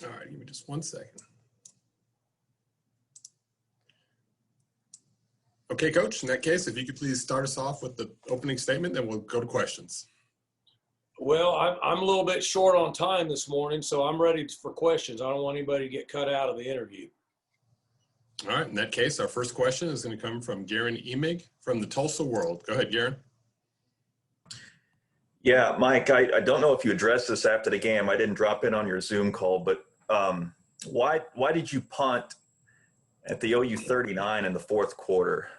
All right, give me just 1 second. Okay, Coach, in that case, if you could please start us off with the opening statement, then we'll go to questions. Well, I'm a little bit short on time this morning, so I'm ready for questions. I don't want anybody to get cut out of the interview. All right, in that case, our first question is going to come from Garen Emig from the Tulsa World. Go ahead, Garen. Yeah, Mike, I don't know if you addressed this after the game. I didn't drop in on your Zoom call, but why did you punt at the OU 39 in the fourth quarter?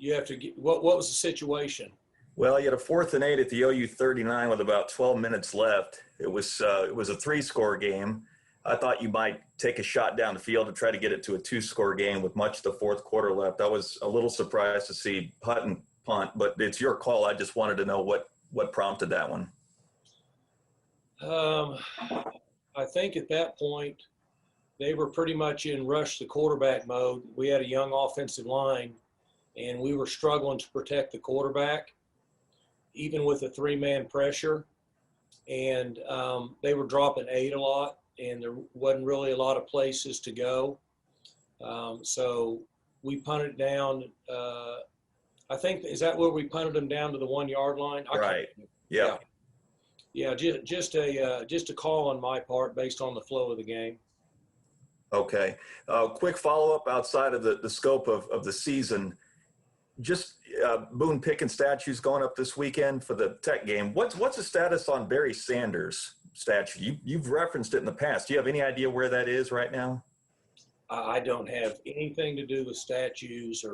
You have to get what was the situation? Well, you had a 4th and 8 at the OU 39 with about 12 minutes left. It was a 3-score game. I thought you might take a shot down the field to try to get it to a 2-score game with much of the fourth quarter left. I was a little surprised to see Hutton punt, but it's your call. I just wanted to know what prompted that one. I think at that point they were pretty much in rush the quarterback mode. We had a young offensive line, and we were struggling to protect the quarterback, even with a 3-man pressure. And they were dropping 8 a lot, and there wasn't really a lot of places to go. So we punted down. I think, is that where we punted them down to the 1-yard line? Right. Yeah. Yeah, just a call on my part based on the flow of the game. Okay. Quick follow-up outside of the scope of the season. Just Boone Pickens statues going up this weekend for the Tech game. What's the status on Barry Sanders' statue? You've referenced it in the past. Do you have any idea where that is right now? I don't have anything to do with statues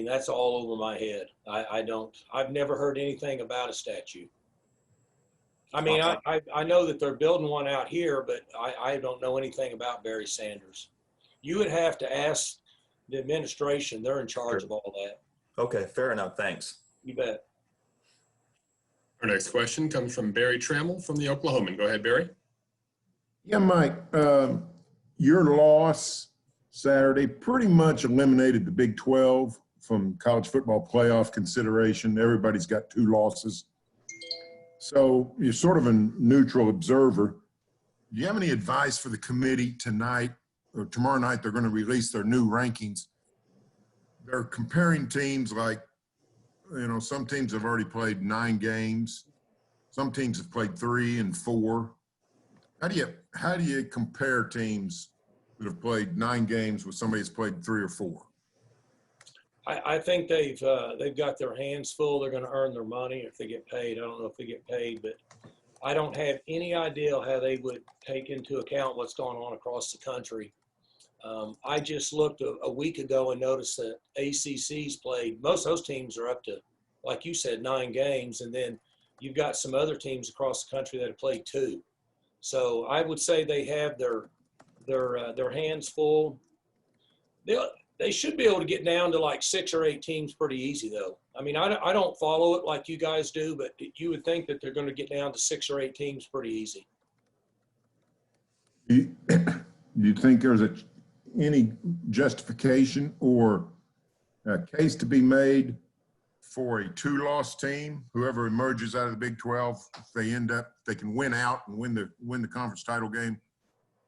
that's all over my head. I've never heard anything about a statue. I know that they're building one out here, but I don't know anything about Barry Sanders. You would have to ask the administration. They're in charge of all that. Okay, fair enough. Thanks. You bet. Our next question comes from Barry Trammell from the Oklahoman. Go ahead, Barry. Yeah, Mike, your loss Saturday pretty much eliminated the Big 12 from college football playoff consideration. Everybody's got 2 losses. So you're sort of a neutral observer. Do you have any advice for the committee tonight or tomorrow night? They're going to release their new rankings. They're comparing teams like, some teams have already played 9 games. Some teams have played 3 and 4. How do you compare teams that have played 9 games with somebody that's played 3 or 4? I think they've got their hands full. They're going to earn their money if they get paid. I don't know if they get paid, but I don't have any idea how they would take into account what's going on across the country. I just looked a week ago and noticed that ACC's played. Most of those teams are up to, like you said, 9 games, and then you've got some other teams across the country that have played 2. So I would say they have their hands full. They should be able to get down to like 6 or 8 teams pretty easy, though. I don't follow it like you guys do, but you would think that they're going to get down to 6 or 8 teams pretty easy. Do you think there's any justification or a case to be made for a 2-loss team, whoever emerges out of the Big 12, if they can win out and win the conference title game?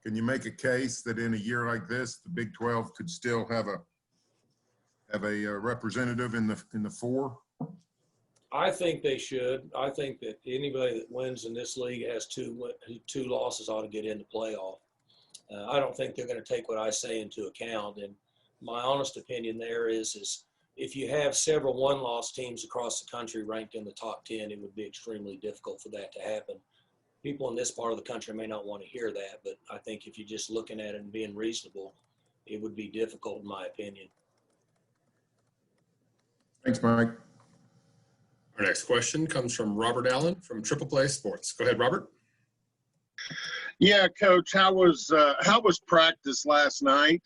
Can you make a case that in a year like this, the Big 12 could still have a representative in the 4? I think they should. I think that anybody that wins in this league has 2 losses ought to get into playoff. I don't think they're going to take what I say into account. And my honest opinion there is if you have several 1-loss teams across the country ranked in the top 10, it would be extremely difficult for that to happen. People in this part of the country may not want to hear that, but I think if you're just looking at it and being reasonable, it would be difficult in my opinion. Thanks, Mike. Our next question comes from Robert Allen from Triple Play Sports. Go ahead, Robert. Yeah, Coach, how was practice last night?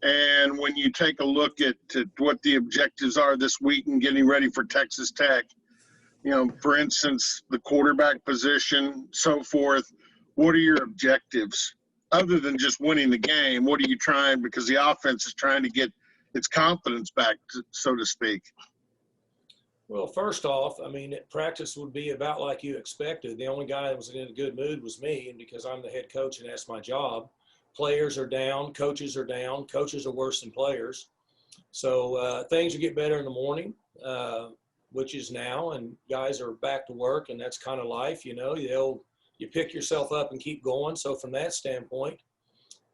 And when you take a look at what the objectives are this week and getting ready for Texas Tech, for instance, the quarterback position, so forth, what are your objectives? Other than just winning the game, what are you trying? Because the offense is trying to get its confidence back, so to speak. Well, first off, I mean, practice would be about like you expected. The only guy that was in a good mood was me, and because I'm the head coach and that's my job. Players are down, coaches are down, coaches are worse than players. So things will get better in the morning, which is now, and guys are back to work, and that's kind of life, you know. You pick yourself up and keep going. So from that standpoint,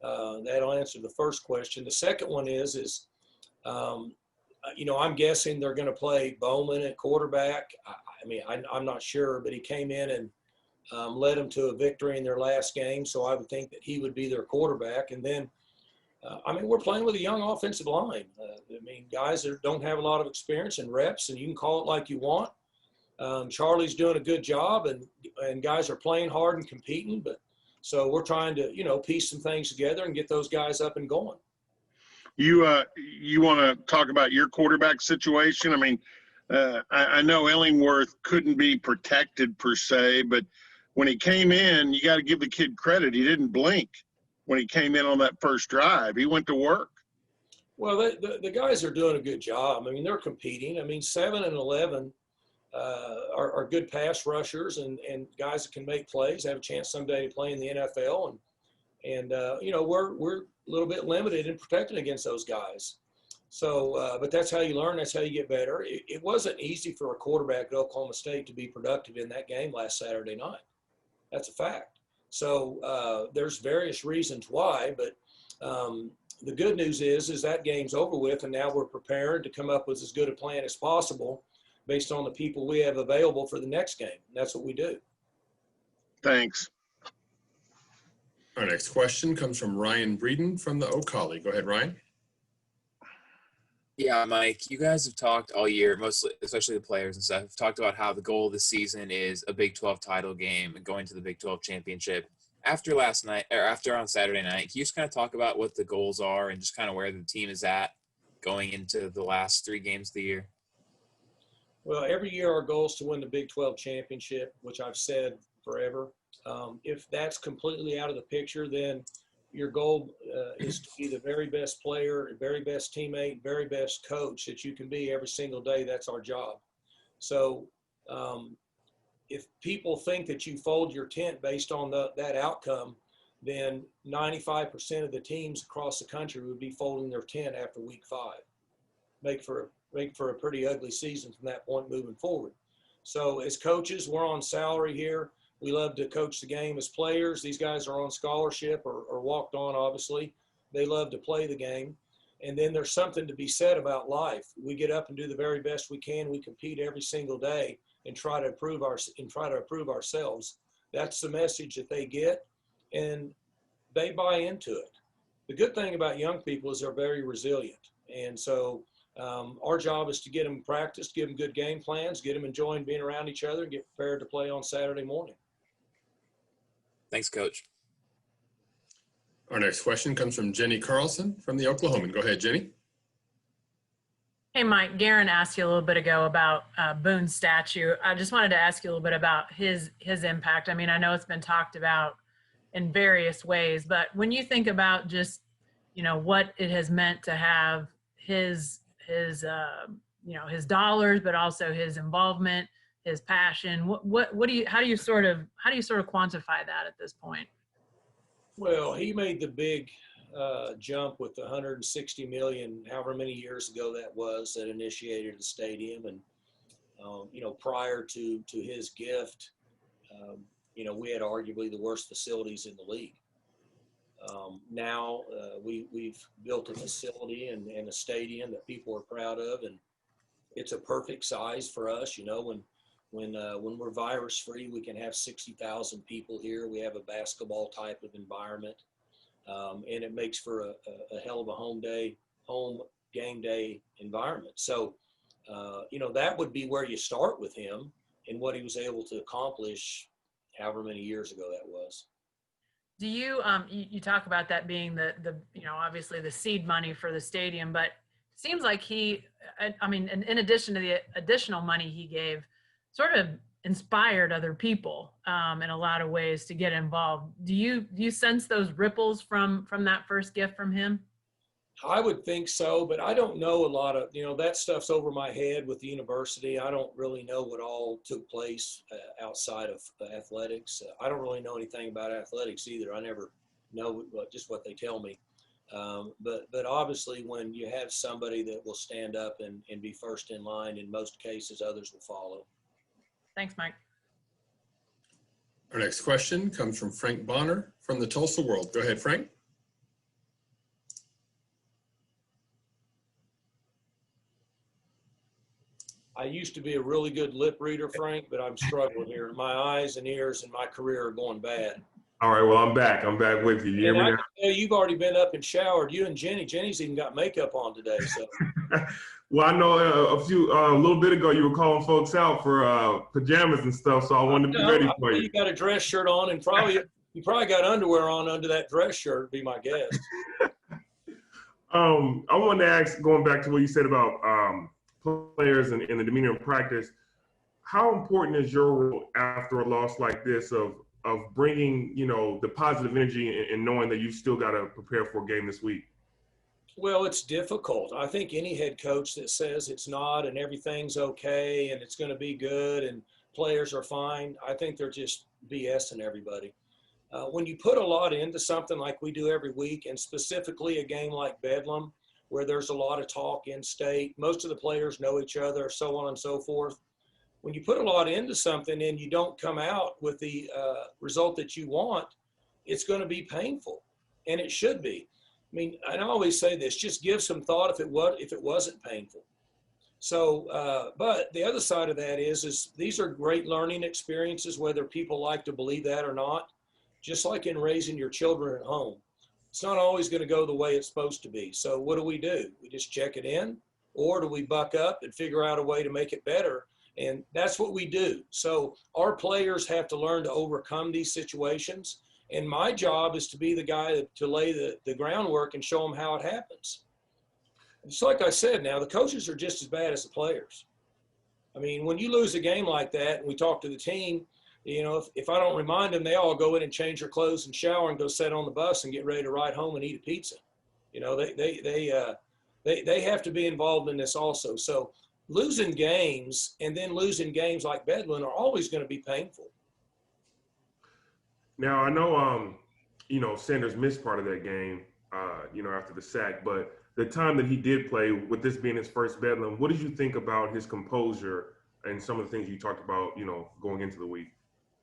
that'll answer the first question. The second one is you know, I'm guessing they're going to play Bowman at quarterback. I mean, I'm not sure, but he came in and led them to a victory in their last game. So I would think that he would be their quarterback. And then, I mean, we're playing with a young offensive line. I mean, guys that don't have a lot of experience and reps, and you can call it like you want. Charlie's doing a good job, and guys are playing hard and competing. But so we're trying to, you know, piece some things together and get those guys up and going. You want to talk about your quarterback situation? I mean, I know Lillyworth couldn't be protected per se, but when he came in, you got to give the kid credit. He didn't blink when he came in on that first drive. He went to work. Well, the guys are doing a good job. I mean, they're competing. I mean, 7 and 11 are good pass rushers and guys that can make plays, have a chance someday to play in the NFL. And you know, we're a little bit limited in protecting against those guys. So, but that's how you learn. That's how you get better. It wasn't easy for a quarterback at Oklahoma State to be productive in that game last Saturday night. That's a fact. So there's various reasons why, but the good news is that game's over with, and now we're prepared to come up with as good a plan as possible based on the people we have available for the next game. And that's what we do. Thanks. Our next question comes from Ryan Breeden from the O'Colly. Go ahead, Ryan. Yeah, Mike, you guys have talked all year, mostly, especially the players and stuff, have talked about how the goal of the season is a Big 12 title game and going to the Big 12 championship. After last night, or after on Saturday night, can you just kind of talk about what the goals are and just kind of where the team is at going into the last 3 games of the year? Well, every year our goal is to win the Big 12 championship, which I've said forever. If that's completely out of the picture, then your goal is to be the very best player, very best teammate, very best coach that you can be every single day. That's our job. So if people think that you fold your tent based on that outcome, then 95% of the teams across the country would be folding their tent after week 5. Make for a pretty ugly season from that point moving forward. So as coaches, we're on salary here. We love to coach the game. As players, these guys are on scholarship or walked on, obviously. They love to play the game. And then there's something to be said about life. We get up and do the very best we can. We compete every single day and try to improve ourselves. That's the message that they get, and they buy into it. The good thing about young people is they're very resilient. And so our job is to get them practiced, give them good game plans, get them enjoying being around each other, and get prepared to play on Saturday morning. Thanks, Coach. Our next question comes from Jenny Carlson from the Oklahoman. Go ahead, Jenny. Hey, Mike, Garen asked you a little bit ago about Boone's statue. I just wanted to ask you a little bit about his impact. I mean, I know it's been talked about in various ways, but when you think about just, you know, what it has meant to have his you know, his dollars, but also his involvement, his passion, how do you sort of quantify that at this point? Well, he made the big jump with the $160 million, however many years ago that was, that initiated the stadium. And, you know, prior to his gift, you know, we had arguably the worst facilities in the league. Now we've built a facility and a stadium that people are proud of, and it's a perfect size for us. You know, when we're virus free, we can have 60,000 people here. We have a basketball type of environment, and it makes for a hell of a home game day environment. So, you know, that would be where you start with him and what he was able to accomplish however many years ago that was. Do you you talk about that being the you know, obviously the seed money for the stadium, but it seems like he, I mean, in addition to the additional money he gave, sort of inspired other people in a lot of ways to get involved. Do you sense those ripples from that first gift from him? I would think so, but I don't know a lot of, that stuff's over my head with the university. I don't really know what all took place outside of athletics. I don't really know anything about athletics either. I never know just what they tell me. But obviously when you have somebody that will stand up and be first in line, in most cases, others will follow. Thanks, Mike. Our next question comes from Frank Bonner from the Tulsa World. Go ahead, Frank. I used to be a really good lip reader, Frank, but I'm struggling here. My eyes and ears and my career are going bad. All right, well, I'm back. I'm back with you. You hear And me I now? can tell you've already been up and showered. You and Jenny. Jenny's even got makeup on today. So. Well, I know a little bit ago you were calling folks out for pajamas and stuff, so I wanted to be ready for you. You got a dress shirt on, and you probably got underwear on under that dress shirt. Be my guess. I wanted to ask, going back to what you said about players and the demeanor in practice, how important is your role after a loss like this of bringing, the positive energy and knowing that you've still got to prepare for a game this week? Well, it's difficult. I think any head coach that says it's not and everything's okay and it's going to be good and players are fine, I think they're just BSing everybody. When you put a lot into something like we do every week, and specifically a game like Bedlam, where there's a lot of talk in state, most of the players know each other, so on and so forth. When you put a lot into something and you don't come out with the result that you want, it's going to be painful, and it should be. I mean, I always say this: just give some thought if it wasn't painful. So, but the other side of that is these are great learning experiences, whether people like to believe that or not. Just like in raising your children at home, it's not always going to go the way it's supposed to be. So, what do? We just check it in, or do we buck up and figure out a way to make it better? And that's what we do. So our players have to learn to overcome these situations. And my job is to be the guy to lay the groundwork and show them how it happens. It's like I said, now the coaches are just as bad as the players. I mean, when you lose a game like that, and we talk to the team, if I don't remind them, they all go in and change their clothes and shower and go sit on the bus and get ready to ride home and eat a pizza. They have to be involved in this also. So losing games and then losing games like Bedlam are always going to be painful. Now, I know, Sanders missed part of that game, after the sack, but the time that he did play, with this being his first Bedlam, what did you think about his composure and some of the things you talked about, going into the week?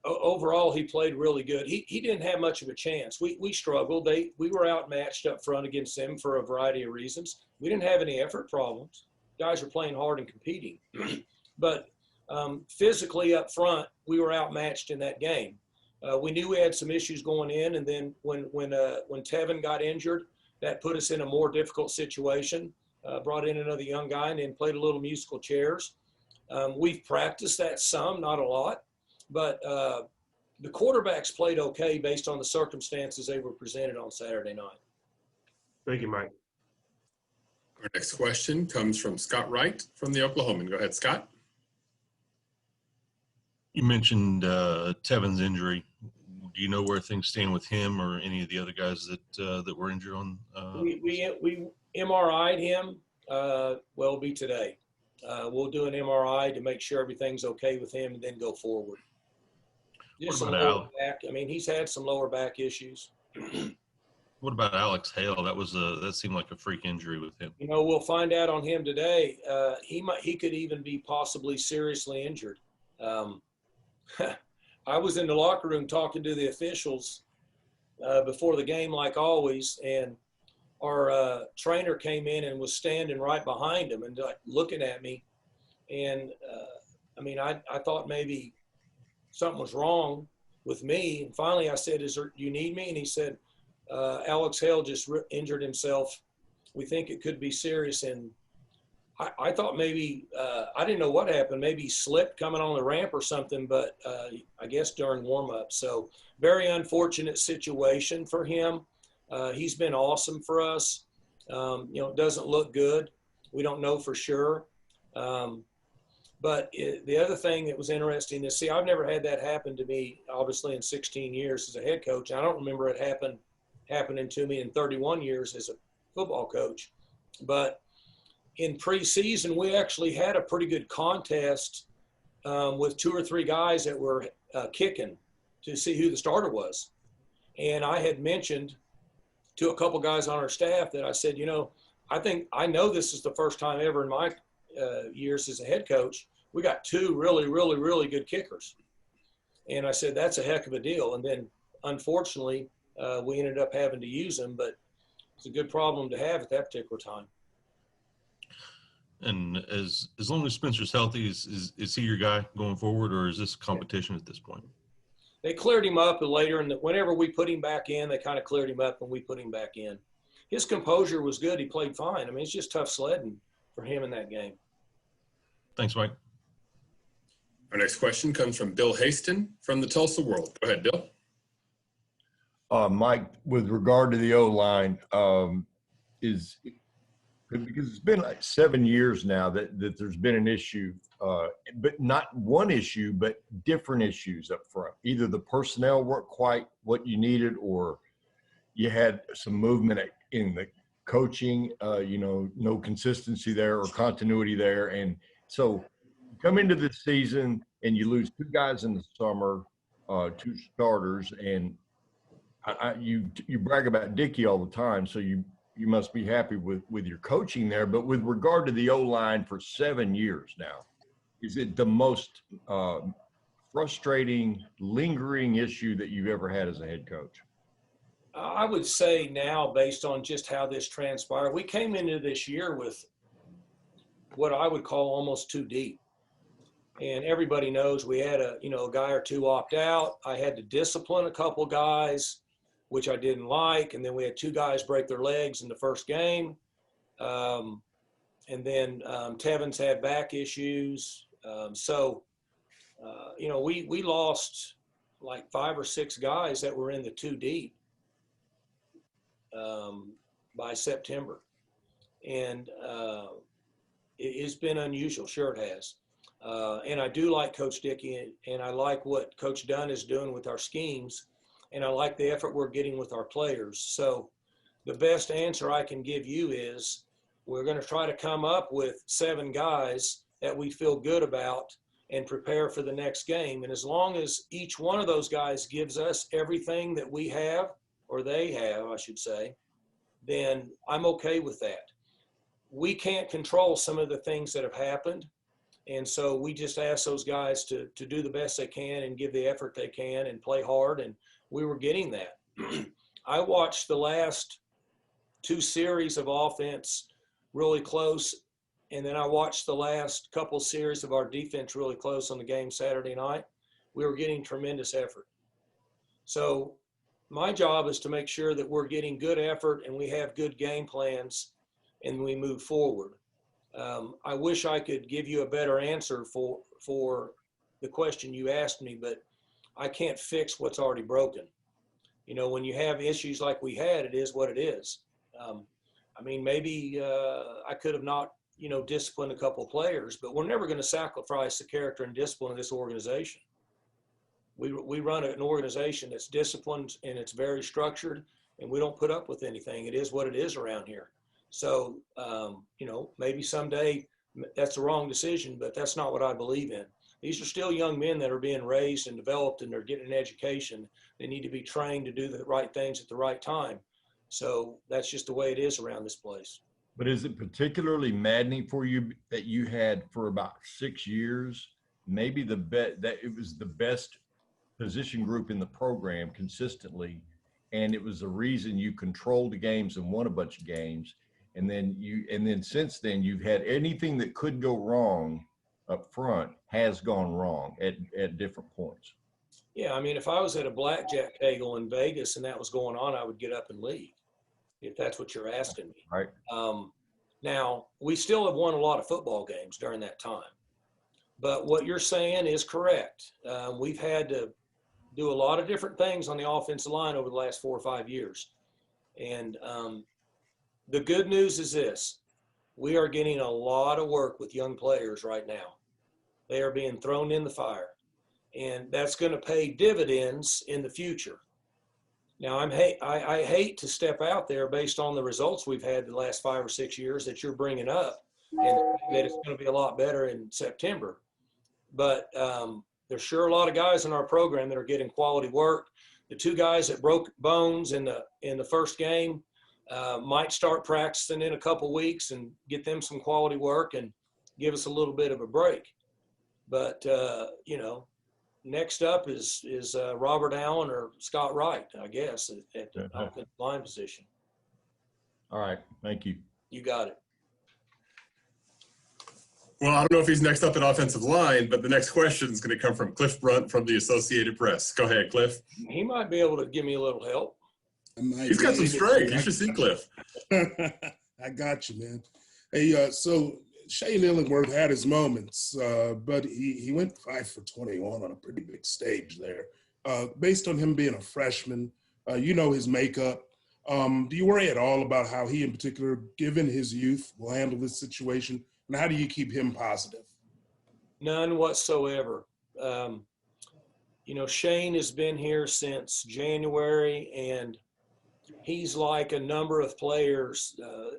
Overall, he played really good. He didn't have much of a chance. We struggled. We were outmatched up front against them for a variety of reasons. We didn't have any effort problems. Guys were playing hard and competing. But physically up front, we were outmatched in that game. We knew we had some issues going in, and then when Tevin got injured, that put us in a more difficult situation. Brought in another young guy and then played a little musical chairs. We've practiced that some, not a lot, but the quarterbacks played okay based on the circumstances they were presented on Saturday night. Thank you, Mike. Our next question comes from Scott Wright from the Oklahoman. Go ahead, Scott. You mentioned Tevin's injury. Do you know where things stand with him or any of the other guys that were injured on? We MRI'd him. It'll be today. We'll do an MRI to make sure everything's okay with him and then go forward. Just some lower back. I mean, he's had some lower back issues. What about Alex Hale? That seemed like a freak injury with him. We'll find out on him today. He could even be possibly seriously injured. I was in the locker room talking to the officials before the game, like always, and our trainer came in and was standing right behind him and looking at me. And I thought maybe something was wrong with me. And finally I said, do you need me? And he said, Alex Hale just injured himself. We think it could be serious. And I thought maybe, I didn't know what happened. Maybe he slipped coming on the ramp or something, but I guess during warm-up. So very unfortunate situation for him. He's been awesome for us. It doesn't look good. We don't know for sure. But the other thing that was interesting is, I've never had that happen to me, obviously, in 16 years as a head coach. I don't remember it happening to me in 31 years football coach. But in preseason, we actually had a pretty good contest with 2 or 3 guys that were kicking to see who the starter was. And I had mentioned to a couple guys on our staff that I said, I know this is the first time ever in my years as a head coach, we got 2 really, really, really good kickers. And I said, that's a heck of a deal. And then unfortunately, we ended up having to use them, but it's a good problem to have at that particular time. And as long as Spencer's healthy, is he your guy going forward, or is this competition at this point? They cleared him up later, and whenever we put him back in, they kind of cleared him up when we put him back in. His composure was good. He played fine. I mean, it's just tough sledding for him in that game. Thanks, Mike. Our next question comes from Bill Haston from the Tulsa World. Go ahead, Bill. Mike, with regard to the O-line, because it's been like 7 years now that there's been an issue, but not one issue, but different issues up front. Either the personnel weren't quite what you needed, or you had some movement in the coaching, no consistency there or continuity there. And so come into this season and you lose 2 guys in the summer, 2 starters, and you brag about Dickey all the time, so you must be happy with your coaching there. But with regard to the O-line for 7 years now, is it the most frustrating, lingering issue that you've ever had as a head coach? I would say now, based on just how this transpired, we came into this year with what I would call almost too deep. And everybody knows we had a guy or 2 opt out. I had to discipline a couple guys, which I didn't like. And then we had 2 guys break their legs in the first game. And then Tevins had back issues. We lost like 5 or 6 guys that were in the 2 deep by September. And it's been unusual. Sure it has. And I do like Coach Dickey, and I like what Coach Dunn is doing with our schemes, and I like the effort we're getting with our players. So the best answer I can give you is we're going to try to come up with 7 guys that we feel good about and prepare for the next game. And as long as each one of those guys gives us everything that we have, or they have, I should say, then I'm okay with that. We can't control some of the things that have happened. And so we just ask those guys to do the best they can and give the effort they can and play hard. And we were getting that. I watched the last 2 series of offense really close. And then I watched the last couple series of our defense really close on the game Saturday night. We were getting tremendous effort. So my job is to make sure that we're getting good effort and we have good game plans and we move forward. I wish I could give you a better answer for the question you asked me, but I can't fix what's already broken. When you have issues like we had, it is what it is. Maybe I could have not, disciplined a couple of players, but we're never going to sacrifice the character and discipline of this organization. We run an organization that's disciplined and it's very structured, and we don't put up with anything. It is what it is around here. So, maybe someday that's the wrong decision, but that's not what I believe in. These are still young men that are being raised and developed, and they're getting an education. They need to be trained to do the right things at the right time. So that's just the way it is around this place. But is it particularly maddening for you that you had for about 6 years, maybe that it was the best position group in the program consistently, and it was the reason you controlled the games and won a bunch of games? And then since then, you've had anything that could go wrong up front has gone wrong at different points. Yeah, if I was at a blackjack table in Vegas and that was going on, I would get up and leave, if that's what you're asking me. Right. Now, we still have won a lot of football games during that time. But what you're saying is correct. We've had to do a lot of different things on the offensive line over the last 4 or 5 years. And the good news is this: we are getting a lot of work with young players right now. They are being thrown in the fire, and that's going to pay dividends in the future. Now, I hate to step out there based on the results we've had the last 5 or 6 years that you're bringing up, and that it's going to be a lot better in September. But there's sure a lot of guys in our program that are getting quality work. The 2 guys that broke bones in the first game might start practicing in a couple weeks and get them some quality work and give us a little bit of a break. But next up is Robert Allen or Scott Wright, I guess, at the offensive line position. All right. Thank you. You got it. Well, I don't know if he's next up at offensive line, but the next question is going to come from Cliff Brunt from the Associated Press. Go ahead, Cliff. He might be able to give me a little help. He's got some strength. You should see Cliff. I got you, man. Hey, so Shane Lillyworth had his moments, but he went 5 for 21 on a pretty big stage there. Based on him being a freshman, his makeup. Do you worry at all about how he in particular, given his youth, will handle this situation? And how do you keep him positive? None whatsoever. Shane has been here since January, and he's like a number of players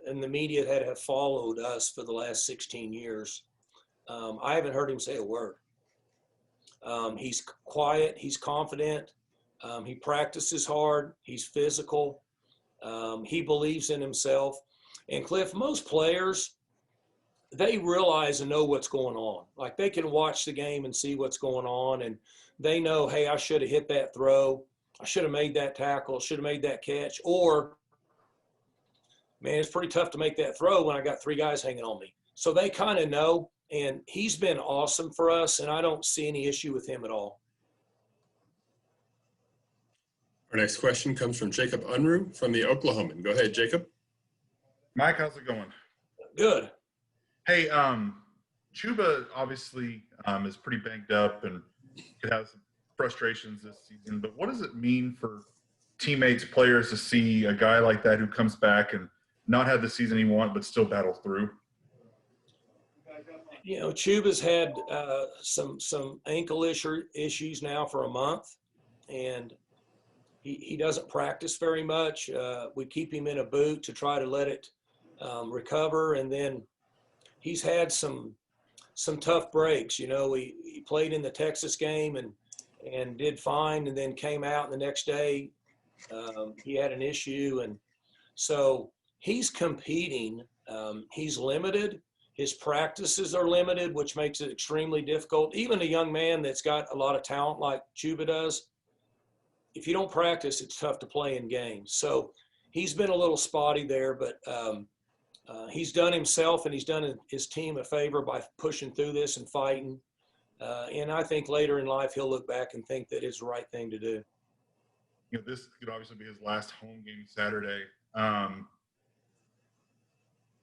in the media that have followed us for the last 16 years. I haven't heard him say a word. He's quiet. He's confident. He practices hard. He's physical. He believes in himself. And Cliff, most players, they realize and know what's going on. Like, they can watch the game and see what's going on, and they know, hey, I should have hit that throw. I should have made that tackle, should have made that catch. Or, man, it's pretty tough to make that throw when I got 3 guys hanging on me. So they kind of know, and he's been awesome for us, and I don't see any issue with him at all. Our next question comes from Jacob Unruh from the Oklahoman. Go ahead, Jacob. Mike, how's it going? Good. Hey, Chuba obviously is pretty banged up and could have some frustrations this season, but what does it mean for teammates, players to see a guy like that who comes back and not have the season he wants but still battle through? Chuba's had some ankle issues now for a month, and he doesn't practice very much. We keep him in a boot to try to let it recover, and then he's had some tough breaks. He played in the Texas game and did fine, and then came out, and the next day he had an issue. And so he's competing. He's limited. His practices are limited, which makes it extremely difficult. Even a young man that's got a lot of talent like Chuba does, if you don't practice, it's tough to play in games. So he's been a little spotty there, but he's done himself and he's done his team a favor by pushing through this and fighting. And I think later in life he'll look back and think that it's the right thing to do. This could obviously be his last home game Saturday.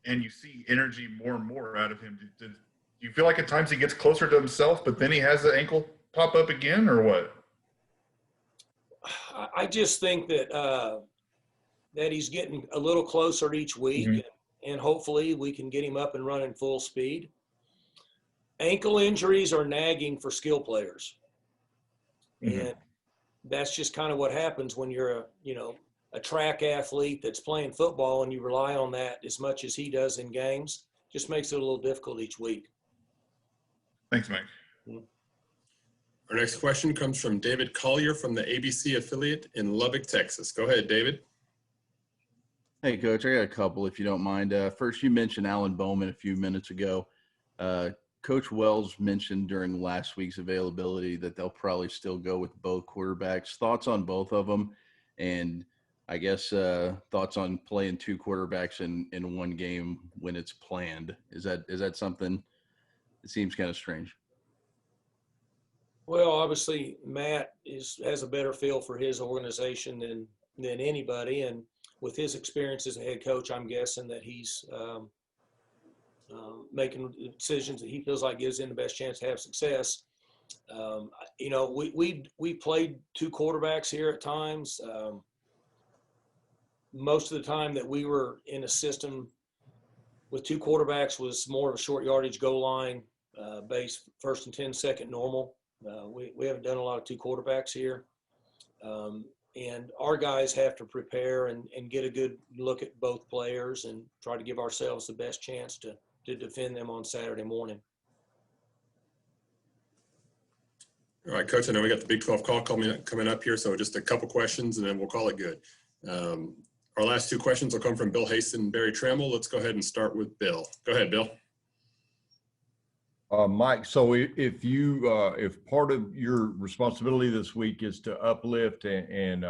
And you see energy more and more out of him. Do you feel like at times he gets closer to himself, but then he has the ankle pop up again, or what? I just think that he's getting a little closer each week, and hopefully we can get him up and running full speed. Ankle injuries are nagging for skill players. And that's just kind of what happens when you're a track athlete that's playing football and you rely on that as much as he does in games. Just makes it a little difficult each week. Thanks, Mike. Our next question comes from David Collier from the ABC affiliate in Lubbock, Texas. Go ahead, David. Hey, Coach. I got a couple, if you don't mind. First, you mentioned Alan Bowman a few minutes ago. Coach Wells mentioned during last week's availability that they'll probably still go with both quarterbacks. Thoughts on both of them? And I guess thoughts on playing 2 quarterbacks in one game when it's planned. Is that something that seems kind of strange? Well, obviously Matt has a better feel for his organization than anybody, and with his experience as a head coach, I'm guessing that he's making decisions that he feels like gives him the best chance to have success. We played 2 quarterbacks here at times. Most of the time that we were in a system with 2 quarterbacks was more of a short yardage goal line based 1st and 10, second normal. We haven't done a lot of 2 quarterbacks here. And our guys have to prepare and get a good look at both players and try to give ourselves the best chance to defend them on Saturday morning. All right, Coach, I know we got the Big 12 call coming up here, so just a couple questions and then we'll call it good. Our last two questions will come from Bill Haston and Barry Trammell. Let's go ahead and start with Bill. Go ahead, Bill. Mike, so if part of your responsibility this week is to uplift and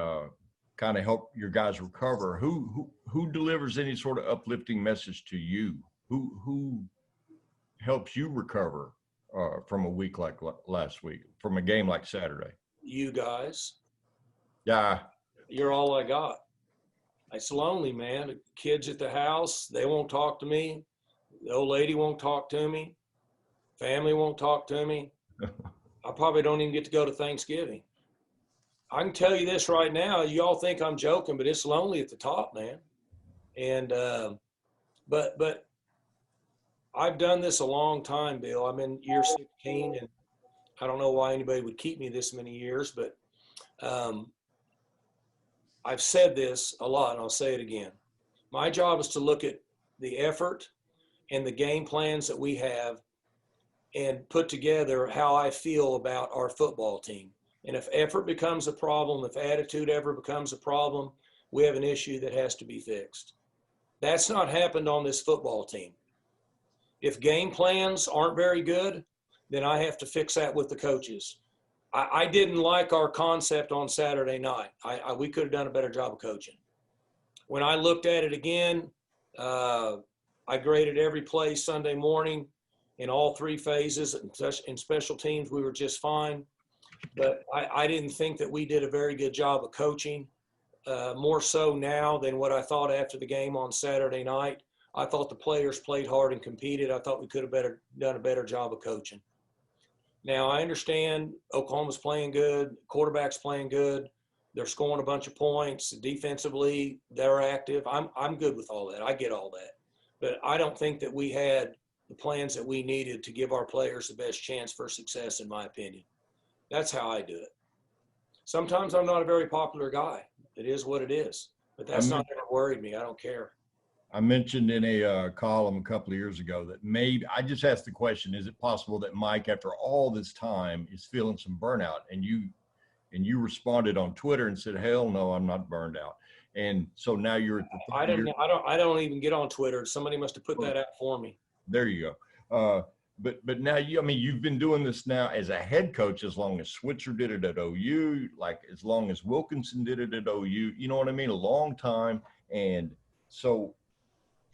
kind of help your guys recover, who delivers any sort of uplifting message to you? Who helps you recover from a week like last week, from a game like Saturday? You guys. Yeah. You're all I got. It's lonely, man. The kids at the house, they won't talk to me. The old lady won't talk to me. Family won't talk to me. I probably don't even get to go to Thanksgiving. I can tell you this right now. Y'all think I'm joking, but it's lonely at the top, man. And but I've done this a long time, Bill. I'm in year 16, and I don't know why anybody would keep me this many years, but I've said this a lot, and I'll say it again. My job is to look at the effort and the game plans that we have and put together how I feel about our football team. And if effort becomes a problem, if attitude ever becomes a problem, we have an issue that has to be fixed. That's not happened on this football team. If game plans aren't very good, then I have to fix that with the coaches. I didn't like our concept on Saturday night. We could have done a better job of coaching. When I looked at it again, I graded every play Sunday morning in all three phases. In special teams, we were just fine. But I didn't think that we did a very good job of coaching, more so now than what I thought after the game on Saturday night. I thought the players played hard and competed. I thought we could have done a better job of coaching. Now, I understand Oklahoma's playing good, quarterback's playing good, they're scoring a bunch of points, defensively, they're active. I'm good with all that. I get all that. But I don't think that we had the plans that we needed to give our players the best chance for success, in my opinion. That's how I do it. Sometimes I'm not a very popular guy. It is what it is. But that's not ever worried me. I don't care. I mentioned in a column a couple of years ago that maybe I just asked the question, is it possible that Mike, after all this time, is feeling some burnout? And you responded on Twitter and said, hell no, I'm not burned out. And so now you're at the I don't even get on Twitter. Somebody must have put that out for me. There you go. But now you've been doing this now as a head coach as long as Switzer did it at OU, like as long as Wilkinson did it at OU, you know what I mean? A long time. And so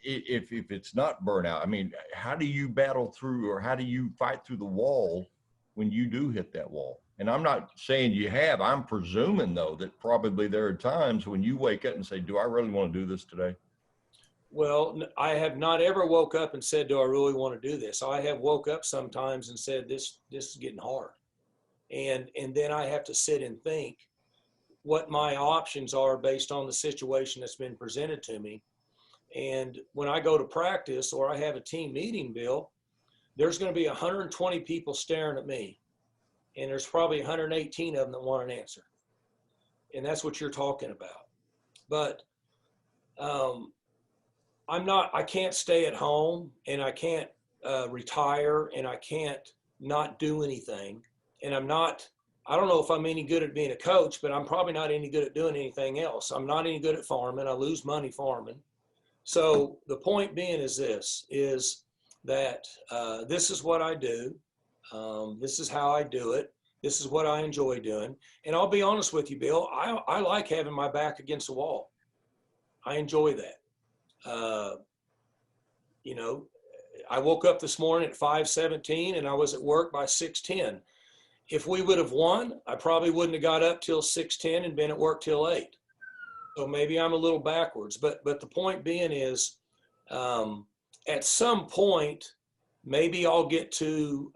if it's not burnout, I mean, how do you battle through, or how do you fight through the wall when you do hit that wall? And I'm not saying you have. I'm presuming, though, that probably there are times when you wake up and say, do I really want to do this today? Well, I have not ever woke up and said, do I really want to do this? I have woke up sometimes and said, this is getting hard. And then I have to sit and think what my options are based on the situation that's been presented to me. And when I go to practice or I have a team meeting, Bill, there's going to be 120 people staring at me. And there's probably 118 of them that want an answer. And that's what you're talking about. But I can't stay at home, and I can't retire, and I can't not do anything. And I don't know if I'm any good at being a coach, but I'm probably not any good at doing anything else. I'm not any good at farming. I lose money farming. So the point being is this, is that this is what I do. This is how I do it. This is what I enjoy doing. And I'll be honest with you, Bill, I like having my back against the wall. I enjoy that. I woke up this morning at 5:17 and I was at work by 6:10. If we would have won, I probably wouldn't have got up till 6:10 and been at work till 8. So maybe I'm a little backwards, but the point being is, at some point, maybe I'll get to,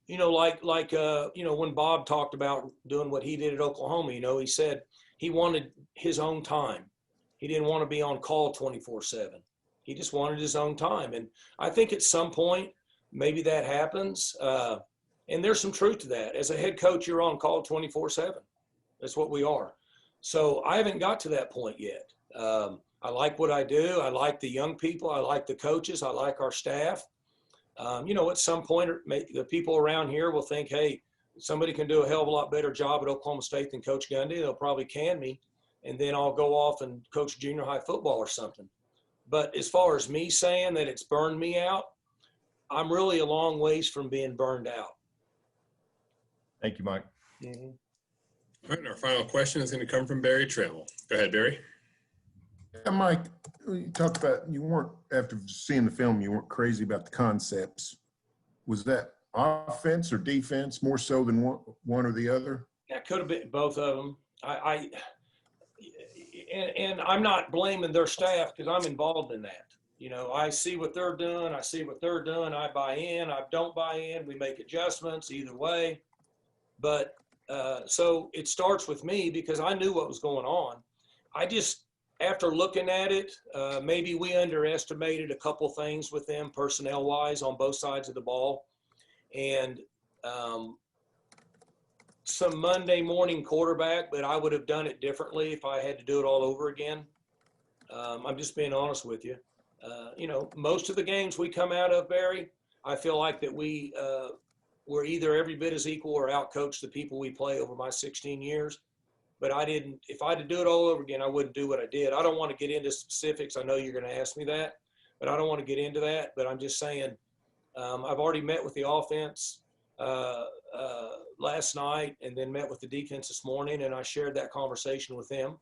when Bob talked about doing what he did at Oklahoma, he said he wanted his own time. He didn't want to be on call 24/7. He just wanted his own time. And I think at some point, maybe that happens. And there's some truth to that. As a head coach, you're on call 24/7. That's what we are. So I haven't got to that point yet. I like what I do. I like the young people. I like the coaches. I like our staff. At some point, the people around here will think, hey, somebody can do a hell of a lot better job at Oklahoma State than Coach Gundy. They'll probably can me, and then I'll go off and coach junior high football or something. But as far as me saying that it's burned me out, I'm really a long ways from being burned out. Thank you, Mike. Mm-hmm. All right, and our final question is going to come from Barry Trammell. Go ahead, Barry. Yeah, Mike, you talked about you weren't, after seeing the film, you weren't crazy about the concepts. Was that offense or defense more so than one or the other? That could have been both of them. And I'm not blaming their staff because I'm involved in that. I see what they're doing. I see what they're doing. I buy in. I don't buy in. We make adjustments either way. But so it starts with me because I knew what was going on. I just, after looking at it, maybe we underestimated a couple things with them personnel-wise on both sides of the ball. And some Monday morning quarterback, but I would have done it differently if I had to do it all over again. I'm just being honest with you. Most of the games we come out of, Barry, I feel like that we were either every bit as equal or outcoached the people we play over my 16 years. But if I had to do it all over again, I wouldn't do what I did. I don't want to get into specifics. I know you're going to ask me that, but I don't want to get into that. But I'm just saying, I've already met with the offense last night and then met with the defense this morning, and I shared that conversation with them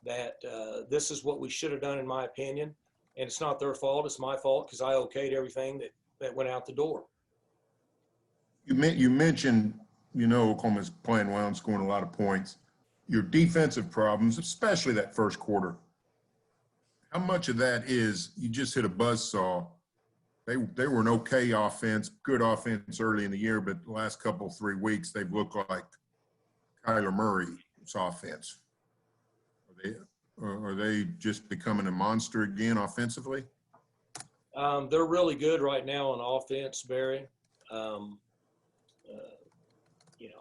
that this is what we should have done in my opinion. And it's not their fault. It's my fault because I okayed everything that went out the door. You mentioned, Oklahoma's playing well and scoring a lot of points. Your defensive problems, especially that first quarter, how much of that is you just hit a buzzsaw? They were an okay offense, good offense early in the year, but the last 3 weeks, they've looked like Kyler Murray's offense. Are they just becoming a monster again offensively? They're really good right now on offense, Barry.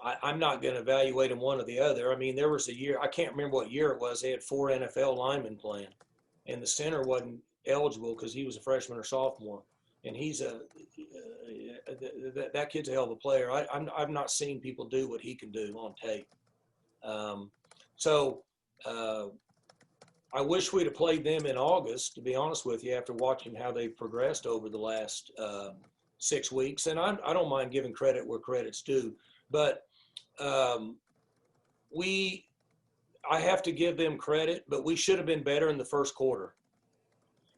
I'm not going to evaluate them one or the other. I mean, there was a year, I can't remember what year it was, they had 4 NFL linemen playing, and the center wasn't eligible because he was a freshman or sophomore. And he's that kid's a hell of a player. I've not seen people do what he can do on tape. I wish we'd have played them in August, to be honest with you, after watching how they've progressed over the last 6 weeks. And I don't mind giving credit where credit's due. But I have to give them credit, but we should have been better in the first quarter.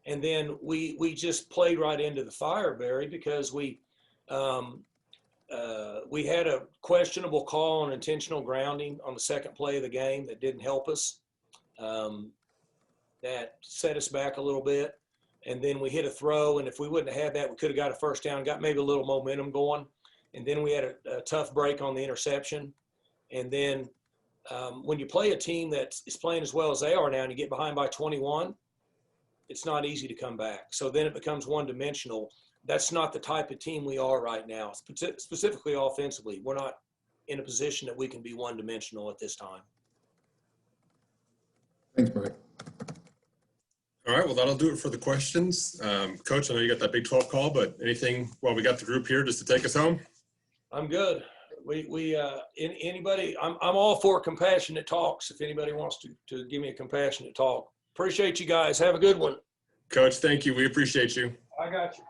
And then we just played right into the fire, Barry, because we had a questionable call on intentional grounding on the second play of the game that didn't help us. That set us back a little bit. And then we hit a throw, and if we wouldn't have had that, we could have got a first down, got maybe a little momentum going. And then we had a tough break on the interception. And then when you play a team that is playing as well as they are now and you get behind by 21, it's not easy to come back. So then it becomes one-dimensional. That's not the type of team we are right now, specifically offensively. We're not in a position that we can be one-dimensional at this time. Thanks, Mike. All right, well, that'll do it for the questions. Coach, I know you got that Big 12 call, but anything while we got the group here just to take us home? I'm good. Anybody, I'm all for compassionate talks. If anybody wants to give me a compassionate talk. Appreciate you guys. Have a good one. Coach, thank you. We appreciate you. I got you.